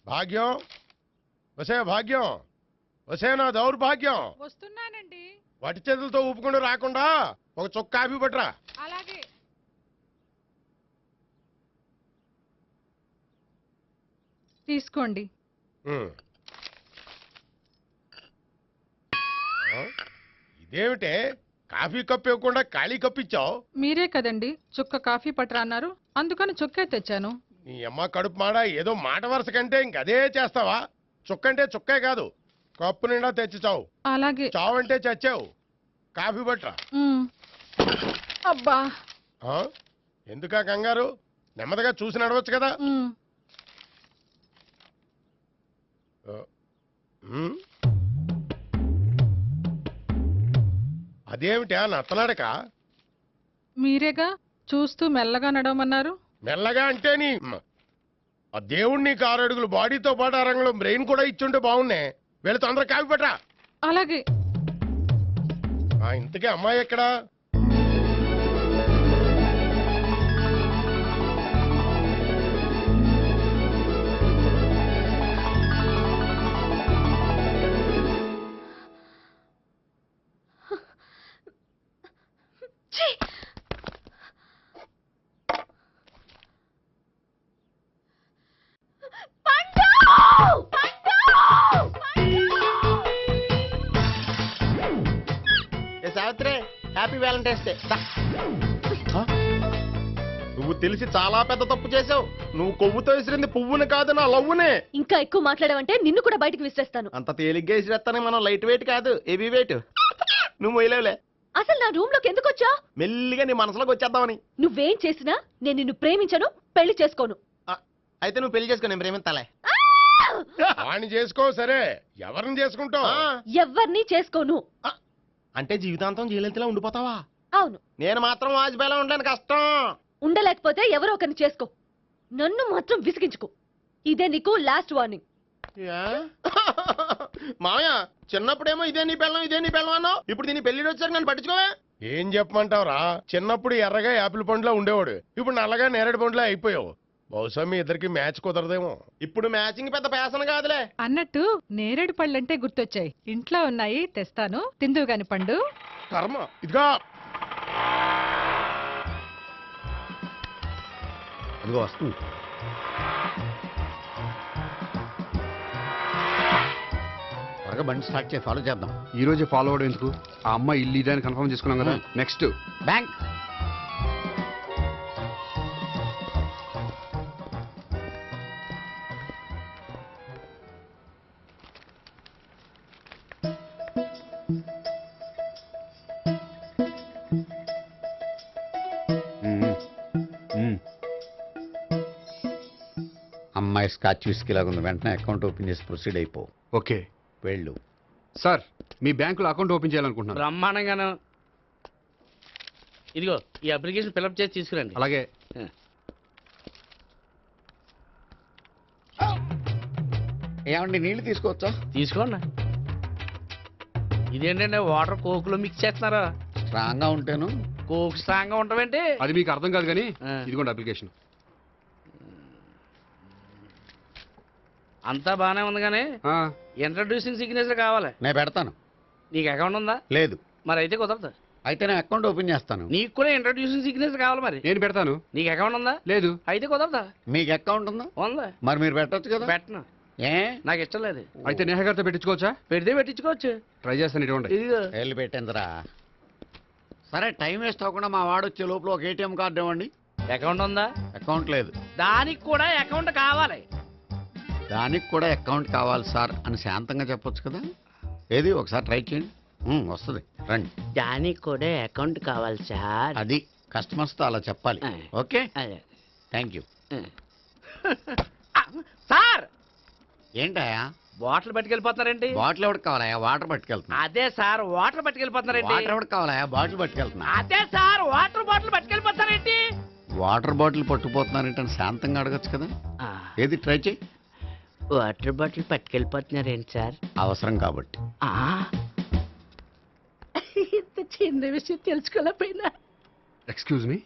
భాగ్యం వసే భాగ్యం వసే నా దౌర్భాగ్యం. వస్తున్నానండి. వటి చేతులతో ఊపుకుండా రాకుండా ఒక చుక్క కాఫీ పట్టరా. అలాగే. తీసుకోండి. ఇదేమిటే కాఫీ కప్పు ఇవ్వకుండా ఖాళీ కప్పు ఇచ్చావు? మీరే కదండి చుక్క కాఫీ పట్టరా అన్నారు, అందుకని చుక్కే తెచ్చాను. నీ అమ్మ కడుపు మాడ, ఏదో మాట వరుస కంటే ఇంకదే చేస్తావా? చుక్కంటే చుక్కే కాదు, కప్పు నిండా తెచ్చి చావు. అలాగే. చావు అంటే చచ్చావు. కాఫీ పట్టరా. అబ్బా, ఎందుకా కంగారు? నెమ్మదిగా చూసి నడవచ్చు కదా. అదేమిటా నత్తనాడక? మీరేగా చూస్తూ మెల్లగా నడవమన్నారు. మెల్లగా అంటే నీ ఆ దేవుడు నీకు 6 అడుగులు బాడీతో పాటు ఆ రంగంలో బ్రెయిన్ కూడా ఇచ్చుంటే బాగున్నాయి. వీళ్ళ తొందర కాఫీ పట్టరా. అలాగే. ఇంతకీ అమ్మాయి ఎక్కడా? Savitri, happy Valentine's day. నువ్వు తెలిసి చాలా పెద్ద తప్పు చేసావు. నువ్వు కొవ్వుతో విసిరింది పువ్వుని కాదు, నా లవ్వునే. ఇంకా ఎక్కువ మాట్లాడవంటే నిన్ను కూడా బయటకు విసిరేస్తాను. అంత తేలిగ్గా విసిరేస్తానే, మనం లైట్ వెయిట్ కాదు, హెవీ వెయిట్. నువ్వు వేయలేవులే. అసలు నా రూమ్ లోకి ఎందుకు వచ్చా? మెల్లిగా నీ మనసులోకి వచ్చేద్దామని. నువ్వేం చేసినా నేను నిన్ను ప్రేమించను, పెళ్లి చేసుకోను. అయితే నువ్వు పెళ్లి చేసుకో, నేను ప్రేమిస్తాలే. వాణ్ణి చేసుకో. సరే, ఎవరిని చేసుకుంటావు? ఎవరిని చేసుకోను. అంటే జీవితాంతం జయలలితలా ఉండిపోతావా? అవును. నేను మాత్రం వాజ్పేయిలా ఉండడానికి కష్టం. ఉండలేకపోతే ఎవరో ఒకరిని చేసుకో, నన్ను మాత్రం విసిగించుకో. ఇదే నీకు లాస్ట్ వార్నింగ్. మామయ్య, చిన్నప్పుడేమో ఇదే నీ పెళ్ళం అన్నావు, ఇప్పుడు దీని పెళ్లి వచ్చాక నన్ను పట్టించుకోవా? ఏం చెప్పమంటావురా? చిన్నప్పుడు ఎర్రగా యాపిల్ పండులో ఉండేవాడు, ఇప్పుడు నల్లగా నేరేడు పండులో అయిపోయావు. బహుశా మీ ఇద్దరికి మ్యాచ్ కుదరదేమో. ఇప్పుడు మ్యాచింగ్ పెద్ద ఫ్యాషన్ కాదులే. అన్నట్టు నేరేడు పళ్ళంటే గుర్తొచ్చాయి. ఇంట్లో ఉన్నాయి, తెస్తాను, తిందువు గాని పండు. కర్మ. ఇదిగా అదిగో వస్తుంది. త్వరగా బండి స్టార్ట్ చేసి ఫాలో చేద్దాం. ఈ రోజే ఫాలో అవడం ఎందుకు? ఆ అమ్మాయి ఇల్లు ఇదని కన్ఫర్మ్ చేసుకున్నాం కదా. Next bank. అమ్మాయి స్కాచ్ విస్కీ లాగా ఉంది. వెంటనే అకౌంట్ ఓపెన్ చేసి ప్రొసీడ్ అయిపో. ఓకే, వెళ్ళు. సార్, మీ బ్యాంకులో అకౌంట్ ఓపెన్ చేయాలనుకుంటున్నాను. బ్రహ్మాండంగాను. ఇదిగో ఈ అప్లికేషన్ ఫిల్అప్ చేసి తీసుకురండి. అలాగే. ఏమండి, నీళ్లు తీసుకోవచ్చా? తీసుకోండి. ఇదేంటంటే వాటర్ కోకులో మిక్స్ చేస్తున్నారా? స్ట్రాంగ్ గా ఉంటాను. కోక్ స్ట్రాంగ్ గా ఉంటావేంటి? అది మీకు అర్థం కాదు కానీ ఇదిగోండి అప్లికేషన్. అంతా బానే ఉంది కానీ ఇంట్రడ్యూసింగ్ సిగ్నేచర్ కావాలి. నేను పెడతాను. నీకు అకౌంట్ ఉందా? లేదు. మరి అయితే కుదరదు. అయితే నేను అకౌంట్ ఓపెన్ చేస్తాను. నీకు కూడా ఇంట్రడ్యూసింగ్ సిగ్నేచర్ కావాలి. మరి నేను పెడతాను. నీకు అకౌంట్ ఉందా? లేదు. అయితే కుదరదా? మీకు అకౌంట్ ఉందా? ఉందా? మరి మీరు పెట్టొచ్చు కదా. పెట్టను. ఏ? నాకు ఇష్టం లేదు. అయితే నేహ గారితో పెట్టించుకోవచ్చా? పెడితే పెట్టించుకోవచ్చు. ట్రై చేస్తాను. ఇటువంటి వెళ్ళి పెట్టిందిరా. సరే, టైం వేస్ట్ అవ్వకుండా మా వాడు వచ్చే లోపల ఒక ఏటీఎం కార్డు ఇవ్వండి. అకౌంట్ ఉందా? అకౌంట్ లేదు. దానికి కూడా అకౌంట్ కావాలి. దానికి కూడా అకౌంట్ కావాలి సార్ అని శాంతంగా చెప్పొచ్చు కదా. ఏది ఒకసారి ట్రై చేయండి. వస్తుంది, రండి. దానికి కూడా అకౌంట్ కావాలి సార్. అది కస్టమర్స్తో అలా చెప్పాలి. Okay, thank you. సార్, ఏంటయా బాటిల్ పట్టుకెళ్ళిపోతున్నారేంటి? బాటిల్ ఎవరికి కావాలయా? వాటర్ పట్టుకెళ్తున్నా. అదే సార్, వాటర్ పట్టుకెళ్ళిపోతున్నారేంటి? వాటర్ ఎవరికి కావాలయా? బాటిల్ పట్టుకెళ్తున్నా. అదే సార్, వాటర్ బాటిల్ పట్టుకెళ్ళిపోతారేంటి? వాటర్ బాటిల్ పట్టుకుపోతున్నారేంటి అని శాంతంగా అడగచ్చు కదా. ఏది ట్రై చేయి. వాటర్ బాటిల్ పట్టుకెళ్ళిపోతున్నారేంటి సార్? అవసరం కాబట్టి. ఇంత చిన్న విషయం తెలుసుకోలేకపోయినా. Excuse me,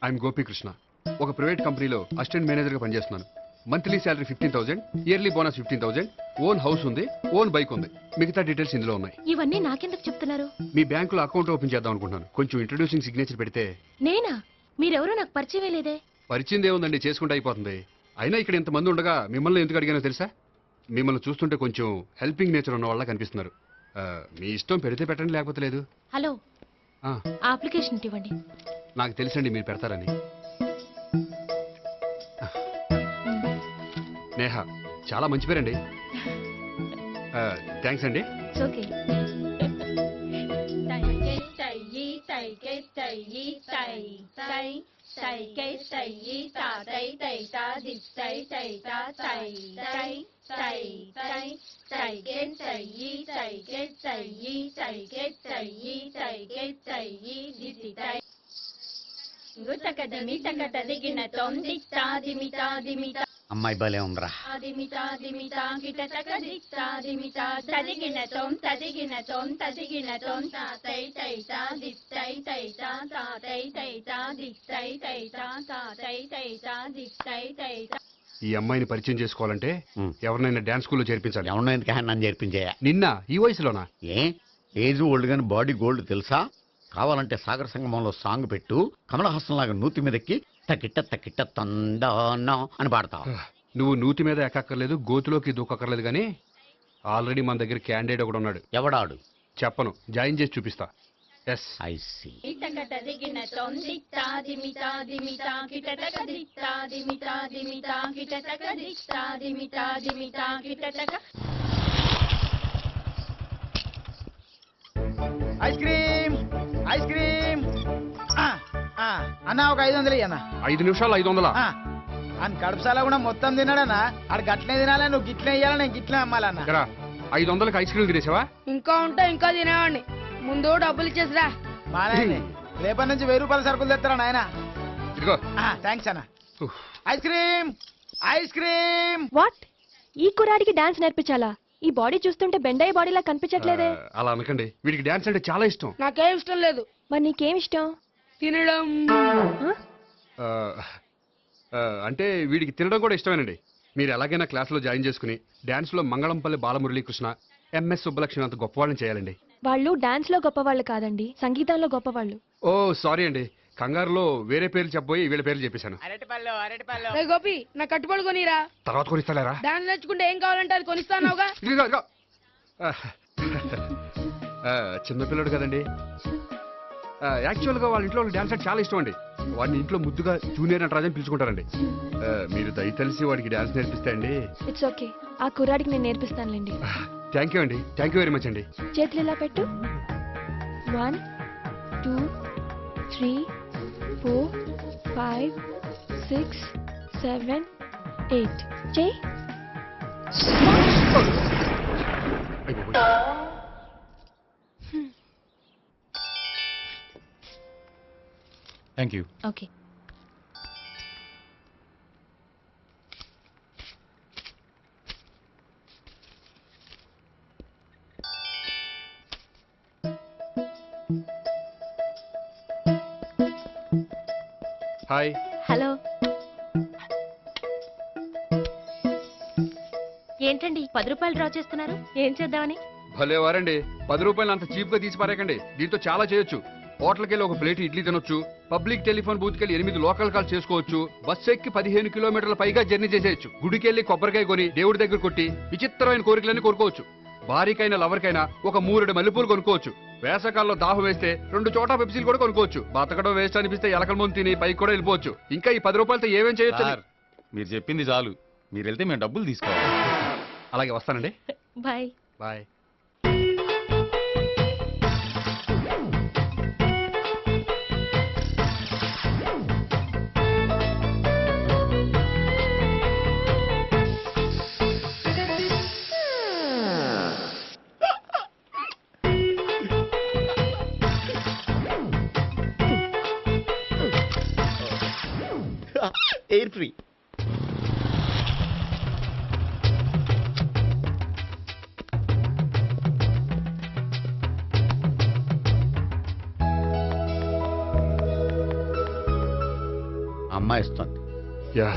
I'm Gopikrishna. ఒక ప్రైవేట్ కంపెనీలో అసిస్టెంట్ మేనేజర్గా పనిచేస్తున్నాను. Monthly salary 15,000, yearly bonus 15,000, own house ఉంది, ఓన్ బైక్ ఉంది. మిగతా డీటెయిల్స్ ఇందులో ఉన్నాయి. ఇవన్నీ నాకెందుకు చెప్తున్నారు? మీ బ్యాంకులో అకౌంట్ ఓపెన్ చేద్దాం అనుకుంటున్నాను. కొంచెం ఇంట్రొడ్యూసింగ్ సిగ్నేచర్ పెడితే. నేనా? మీరెవరో నాకు పరిచయమే లేదే. పరిచయం ఏముందండి, చేసుకుంటే అయిపోతుంది. అయినా ఇక్కడ ఇంతమంది ఉండగా మిమ్మల్ని ఎందుకు అడిగానో తెలుసా? మిమ్మల్ని చూస్తుంటే కొంచెం హెల్పింగ్ నేచర్ ఉన్న వాళ్ళ కనిపిస్తున్నారు. మీ ఇష్టం పెడితే పెట్టండి, లేకపోతే లేదు. హలో, ఆ, అప్లికేషన్ ఇవ్వండి. నాకు తెలుసండి మీరు పెడతారని. నేహ, చాలా మంచి పేరండి. థ్యాంక్స్ అండి. ఓకే. అమ్మాయి భలే ఉందిరా. ఈ అమ్మాయిని పరిచయం చేసుకోవాలంటే ఎవరినైనా డాన్స్ స్కూల్లో చేర్పించాలి. ఎవరినో ఎందుకు నన్ను చేర్పించేయ? నిన్న ఈ వయసులోనా? ఏజ్ ఓల్డ్ గాని బాడీ గోల్డ్ తెలుసా? కావాలంటే సాగర సంగమంలో సాంగ్ పెట్టు, కమలహాసం లాగా నూతి మీదకి తకిట్ట తకిట్ట తందానా అని పాడతావు. నువ్వు నూతి మీద ఎక్కక్కర్లేదు, గోతులోకి దూకక్కర్లేదు, కానీ ఆల్రెడీ మన దగ్గర క్యాండిడేట్ ఒకడు ఉన్నాడు. ఎవడాడు? చెప్పను, జాయిన్ చేసి చూపిస్తా. Yes, I see. Ice cream, ice cream. అన్న ఒక 500 అన్న. 5 నిమిషాలు 500. అని కడుపుసాల కూడా మొత్తం తిన్నాడన్నా. ఆడు గట్లే తినాలి, నువ్వు గిట్లే ఇయ్యాలి, నేను గిట్లే అమ్మాలన్న. 500కి ఐస్ క్రీమ్ తినేసావా? ఇంకా ఉంటే ఇంకా తినేవాడిని. ముందు డబ్బులు ఇచ్చేసిరా. మానే రేపటి నుంచి 1000 రూపాయల సరుకులు తెస్తారా నాయన? ఇదిగో. థ్యాంక్స్ అన్న. Ice cream, ice cream. What? ఈ కుర్రాడికి డాన్స్ నేర్పించాలా? ఈ బాడీ చూస్తుంటే బెండయ్య బాడీలా కనిపించట్లేదే. అలా అనకండి, వీడికి డాన్స్ అంటే చాలా ఇష్టం. నాకేం ఇష్టం లేదు. మరి నీకేం ఇష్టం? తినడం. అంటే వీడికి తినడం కూడా ఇష్టమేనండి. మీరు ఎలాగైనా క్లాస్లో జాయిన్ చేసుకుని డాన్స్లో మంగళంపల్లి బాలమురళీకృష్ణ, ఎంఎస్ సుబ్బలక్ష్మి అంత గొప్పవాళ్ళని చేయాలండి. వాళ్ళు డాన్స్ లో గొప్పవాళ్ళు కాదండి, సంగీతంలో గొప్పవాళ్ళు. ఓ సారీ అండి, కంగారులో వేరే పేర్లు చెప్పబోయి వీళ్ళ పేర్లు చెప్పేశాను. రే గోపి, నా కట్టుబడి కొనిరా. తర్వాత కొనిస్తారా? డాన్స్ నేర్చుకుంటే ఏం కావాలంటే అది కొనిస్తానావుగా. చిన్నపిల్లడు కదండి. యాక్చువల్గా వాళ్ళ ఇంట్లో డాన్స్ అంటే చాలా ఇష్టం అండి. వాడిని ఇంట్లో ముద్దుగా జూనియర్ నటరాజని పిలుచుకుంటారండి. మీరు దయ తెలిసి వాడికి డాన్స్ నేర్పిస్తే అండి. ఇట్స్ ఓకే, ఆ కుర్రాడికి నేను నేర్పిస్తానులేండి. థ్యాంక్ యూ అండి, థ్యాంక్ యూ వెరీ మచ్ అండి. చేతులు ఇలా పెట్టు. 1 2 3 4 5 6 7 8 చెయ్యి. Thank you. Okay. Hi. Hello. ఏంటండి 10 రూపాయలు డ్రా చేస్తున్నారు? ఏం చేద్దామని? భలే వారండి, 10 రూపాయలు అంత చీప్ గా తీసి పారేకండి. దీంతో చాలా చేయొచ్చు. హోటల్కి వెళ్ళి ఒక ప్లేట్ ఇడ్లీ తినొచ్చు, పబ్లిక్ టెలిఫోన్ బూత్కి వెళ్ళి 8 లోకల్ కాల్ చేసుకోవచ్చు, బస్సు ఎక్కి 15 కిలోమీటర్ల పైగా జర్నీ చేసేయచ్చు, గుడికి వెళ్ళి కొబ్బరికాయ కొని దేవుడి దగ్గర కొట్టి విచిత్రమైన కోరికలన్నీ కోరుకోవచ్చు, భారీకైనా లవర్కైనా ఒక 3 మల్లెపూలు కొనుక్కోవచ్చు, వేసవకాలంలో దాహం వేస్తే 2 చోటా పెప్సీలు కూడా కొనుక్కోవచ్చు, బతకడం వేస్ట్ అనిపిస్తే ఎలకల ముందు తిని పైకి కూడా వెళ్ళిపోవచ్చు. ఇంకా ఈ 10 రూపాయలతో ఏమేం చేయొచ్చు? మీరు చెప్పింది చాలు, మీరు వెళ్తే మేము డబ్బులు తీసుకోవాలి. అలాగే వస్తానండి. బాయ్. బాయ్. Air free. అమ్మాయి ఇస్తుంది. యా.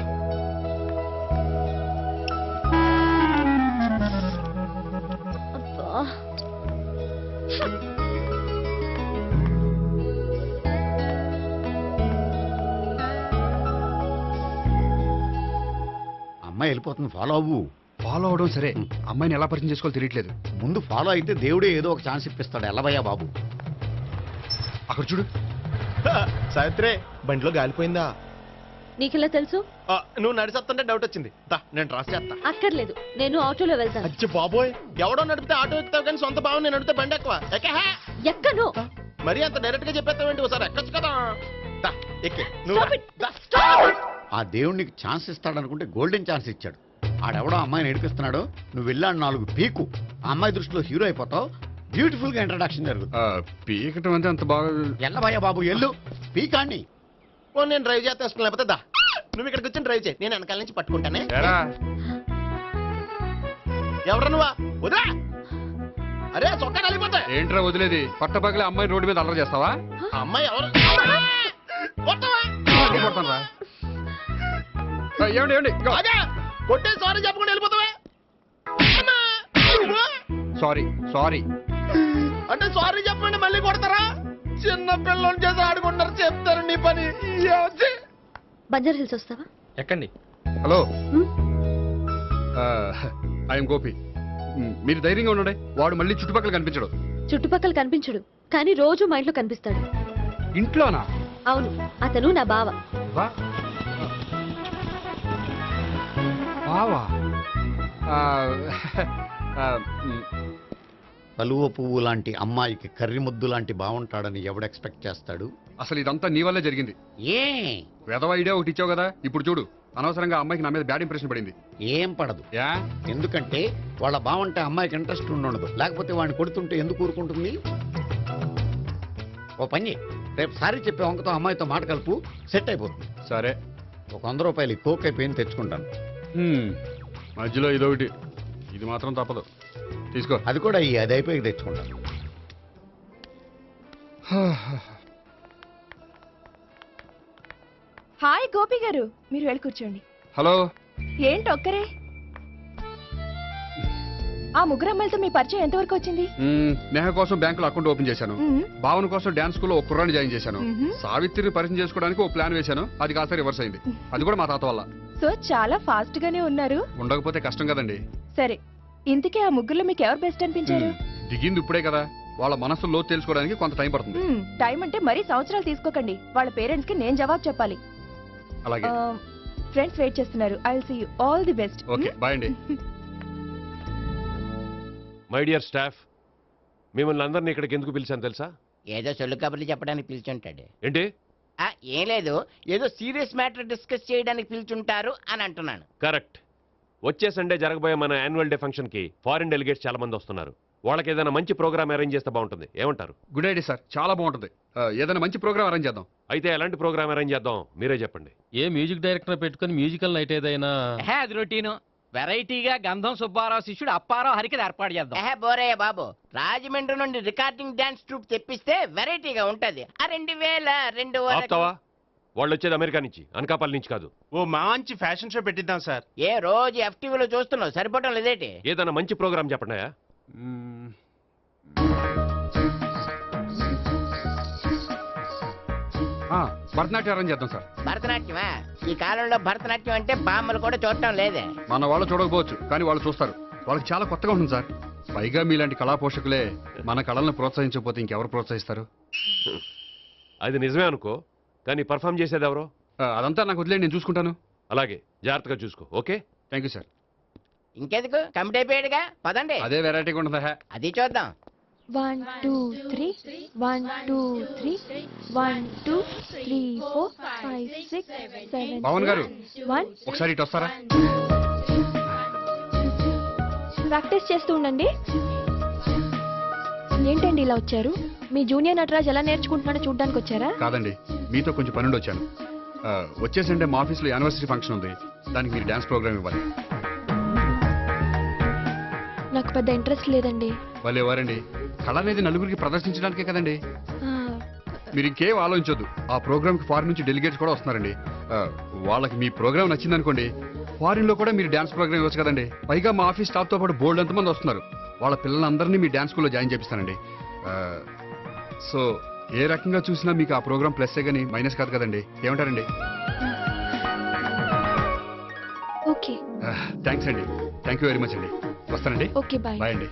అమ్మాయి వెళ్ళిపోతుంది, ఫాలో అవ్వు. ఫాలో అవడం సరే, అమ్మాయిని ఎలా పరిచయం చేసుకోవాలో తెలియట్లేదు. ముందు ఫాలో అయితే దేవుడే ఏదో ఒక ఛాన్స్ ఇప్పిస్తాడు. ఎల్లవయ్యా బాబు. అక్కడ చూడు. సావిత్రి బండిలో గాలిపోయిందా? నీకెలా తెలుసు? నువ్వు నడిచేస్తుంటే డౌట్ వచ్చింది. నేను ట్రాస్ చేస్తా. అక్కర్లేదు, నేను ఆటోలో వెళ్తాను. అచ్చి బాబోయ్, ఎవడో నడిపితే ఆటో ఎక్కుతావు కానీ సొంత భావం నేను నడిపితే బండి ఎక్కువ. ఎక్కను. మరి అంత డైరెక్ట్ గా చెప్పేస్తావేంటి? ఒకసారి ఎక్కొచ్చు కదా. ఎక్కి ఆ దేవుడికి ఛాన్స్ ఇస్తాడనుకుంటే గోల్డెన్ ఛాన్స్ ఇచ్చాడు. ఆడెవడో అమ్మాయిని ఏడిపిస్తున్నాడు, నువ్వు వెళ్ళాడు 4 పీకు. ఆ అమ్మాయి దృష్టిలో హీరో అయిపోతావు. బ్యూటిఫుల్ గా ఇంట్రడక్షన్ జరుగుతుంది. పీకటం అంటే అంత బాగా. ఎల్లవయ్యా బాబు, ఎల్లు పీకాన్ని. నేను డ్రైవ్ చేస్తాను, లేకపోతే దా నువ్వు ఇక్కడికి వచ్చి డ్రైవ్ చేయి, నేను వెనకాల నుంచి పట్టుకుంటానే. ఎవరు నువ్వా? వదిలా. అరే చొక్కా కలిపోతా. ఏంట్రా వదిలేది? పట్టపగలే అమ్మాయి రోడ్డు మీద అల్లరి చేస్తావా? అమ్మాయి ఎవరు? ఏమండి ఏమండి, కొట్టే సారీ చెప్పకుండా వెళ్ళిపోతావా? సారీ సారీ అంటే సారీ చెప్పండి మళ్ళీ కొడతారా? చిన్న పిల్లలు చేసి ఆడుకుంటారు, చెప్తారు నీ పని. బంజారా హిల్స్ వస్తావా? ఎక్కండి. Hello, I'm Gopi. మీరు ధైర్యంగా ఉండండి. వాడు మళ్ళీ చుట్టుపక్కల కనిపించడు. చుట్టుపక్కల కనిపించడు, కానీ రోజు మా ఇంట్లో కనిపిస్తాడు. ఇంట్లోనా? అవును, అతను నా బావ. బావా? కలువ పువ్వు లాంటి అమ్మాయికి కర్రి ముద్దు లాంటి బాగుంటాడని ఎవడు ఎక్స్పెక్ట్ చేస్తాడు? అసలు ఇదంతా నీ వల్లే జరిగింది. ఏ వెధవ ఐడియా ఒకటి ఇచ్చావు కదా, ఇప్పుడు చూడు. అనవసరంగా అమ్మాయికి నా మీద బ్యాడ్ ఇంప్రెషన్ పడింది. ఏం పడదు. ఎందుకంటే వాళ్ళ బాగుంటే అమ్మాయికి ఇంట్రెస్ట్ ఉండదు. లేకపోతే వాడిని కొడుతుంటే ఎందుకు ఊరుకుంటుంది? ఓ పని, రేపు సారీ చెప్పే వంకతో అమ్మాయితో మాట కలుపు, సెట్ అయిపోతుంది. సరే, ఒక 100 రూపాయలు కోక్ అయిపోయింది తెచ్చుకుంటాను. మధ్యలో ఇదొకటి, ఇది మాత్రం తప్పదు. తీసుకో. అది కూడా అది అయిపోయి తెచ్చుకుంటాను. హాయ్ గోపి గారు, మీరు వెళ్ళి కూర్చోండి. హలో. ఏంటి ఒక్కరే? ఆ ముగ్గురు అమ్మాయిలతో మీ పరిచయం ఎంతవరకు వచ్చింది? నేహ కోసం బ్యాంకులో అకౌంట్ ఓపెన్ చేశాను. భావన కోసం డాన్స్ స్కూల్లో ఒక కుర్రాన్ని జాయిన్ చేశాను. సావిత్రిని పరిచయం చేసుకోవడానికి ఒక ప్లాన్ వేశాను. అది కాస్త రివర్స్ అయింది. అది కూడా మా తాత వల్ల. సో చాలా ఫాస్ట్ గానే ఉన్నారు. ఉండకపోతే కష్టం కదండి. సరే, ఇంతకీ ఆ ముగ్గురులో మీకు ఎవరు బెస్ట్ అనిపించారు? దిగింది ఇప్పుడే కదా, వాళ్ళ మనసు లోతు తెలుసుకోవడానికి కొంత టైం పడుతుంది. టైం అంటే మరీ సంవత్సరాలు తీసుకోకండి. వాళ్ళ పేరెంట్స్ కి నేను జవాబు చెప్పాలి. అలాగే. ఫ్రెండ్స్ వెయిట్ చేస్తున్నారు. I will see you. All the best. Okay, bye అండి. మై డియర్ స్టాఫ్, మిమ్మల్ని అందరినీ ఇక్కడికి ఎందుకు పిలిచాను తెలుసా? ఏదో సొల్లు కబుర్లు చెప్పడానికి పిలిచుంటాడు. ఏంటి? ఏం లేదు, ఏదో సీరియస్ మ్యాటర్ డిస్కస్ చేయడానికి పిలుచుంటారు అని అంటున్నాను. కరెక్ట్. వచ్చే సండే జరగబోయే మన యాన్యువల్ డే ఫంక్షన్ కి ఫారిన్ డెలిగేట్స్ చాలా మంది వస్తున్నారు. వాళ్ళకి ఏదైనా మంచి ప్రోగ్రామ్ అరేంజ్ చేస్తే బాగుంటుంది. ఏమంటారు? గుడ్ ఐడియా సార్, చాలా బాగుంటుంది. ఏదైనా మంచి ప్రోగ్రామ్ అరేంజ్ చేద్దాం. అయితే ఎలాంటి ప్రోగ్రామ్ అరేంజ్ చేద్దాం మీరే చెప్పండి. ఏ మ్యూజిక్ డైరెక్టర్ పెట్టుకుని మ్యూజికల్ నైట్ ఏదైనా? అది రొటీను. వెరైటీగా గంధం సుబ్బారావు శిష్యుడు అప్పారావు హరికి ఏర్పాటు చేద్దాం. బోరయ్య బాబు, రాజమండ్రి నుండి రికార్డింగ్ డాన్స్ ట్రూప్ తెప్పిస్తే వెరైటీగా ఉంటది. 2002 వాళ్ళు వచ్చేది అమెరికా నుంచి, అనకాపల్లి నుంచి కాదు. ఓ మంచి ఫ్యాషన్ షో పెట్టిద్దాం సార్. ఏ రోజు FTVలో చూస్తున్నావు, సరిపోవటం లేదేటి? ఏదైనా మంచి ప్రోగ్రామ్ చెప్పండి. భరతనాట్యం అరేంజ్ చేద్దాం సార్. భరతనాట్యమా? ఈ కాలంలో భరతనాట్యం అంటే బామ్మలు కూడా చూడటం లేదే. మన వాళ్ళు చూడకపోవచ్చు, కానీ వాళ్ళు చూస్తారు. వాళ్ళకి చాలా కొత్తగా ఉంటుంది సార్. పైగా మీలాంటి కళా పోషకులే మన కళలను ప్రోత్సహించకపోతే ఇంకెవరు ప్రోత్సహిస్తారు? అది నిజమే అనుకో, కానీ పర్ఫామ్ చేసేది ఎవరో? అదంతా నాకు వదిలేండి, నేను చూసుకుంటాను. అలాగే, జాగ్రత్తగా చూసుకో. Okay, thank you sir. ఇంకెందుకు, కమిటీ అయిపోయాడుగా, పదండి. అదే వెరైటీగా ఉంటుందా? అది చూద్దాం. 1 2 3 1 2 3 1 2 3 4 5 6 7 పవన్ గారు, 1 ఒకసారి ఇటు వస్తారా? ప్రాక్టీస్ చేస్తూ ఉండండి. ఏంటండి ఇలా వచ్చారు? మీ జూనియర్ నటరాజ్ ఎలా నేర్చుకుంటున్నాడో చూడడానికి వచ్చారా? కాదండి, మీతో కొంచెం పనుండి వచ్చాను. వచ్చేసంటే మా ఆఫీస్లో యానివర్సరీ ఫంక్షన్ ఉంది, దానికి మీరు డాన్స్ ప్రోగ్రామ్ ఇవ్వాలి. నాకు పెద్ద ఇంట్రెస్ట్ లేదండి. వాళ్ళు ఎవరండి? కళ అనేది నలుగురికి ప్రదర్శించడానికే కదండి. మీరు ఇంకేం ఆలోచించొద్దు. ఆ ప్రోగ్రామ్ కి ఫారిన్ నుంచి డెలిగేట్స్ కూడా వస్తున్నారండి. వాళ్ళకి మీ ప్రోగ్రామ్ నచ్చిందనుకోండి, ఫారిన్ లో కూడా మీరు డాన్స్ ప్రోగ్రామ్ ఇవ్వచ్చు కదండి. పైగా మా ఆఫీస్ స్టాఫ్ తో పాటు బోల్డ్ ఎంతమంది వస్తున్నారు. వాళ్ళ పిల్లలందరినీ మీ డాన్స్ స్కూల్లో జాయిన్ చేపిస్తానండి. సో ఏ రకంగా చూసినా మీకు ఆ ప్రోగ్రామ్ ప్లస్సే కానీ మైనస్ కాదు కదండి. ఏమంటారండి? ఓకే. థ్యాంక్స్ అండి, థ్యాంక్ యూ వెరీ మచ్ అండి. వస్తానండి. Okay bye. బాయ్ అండి.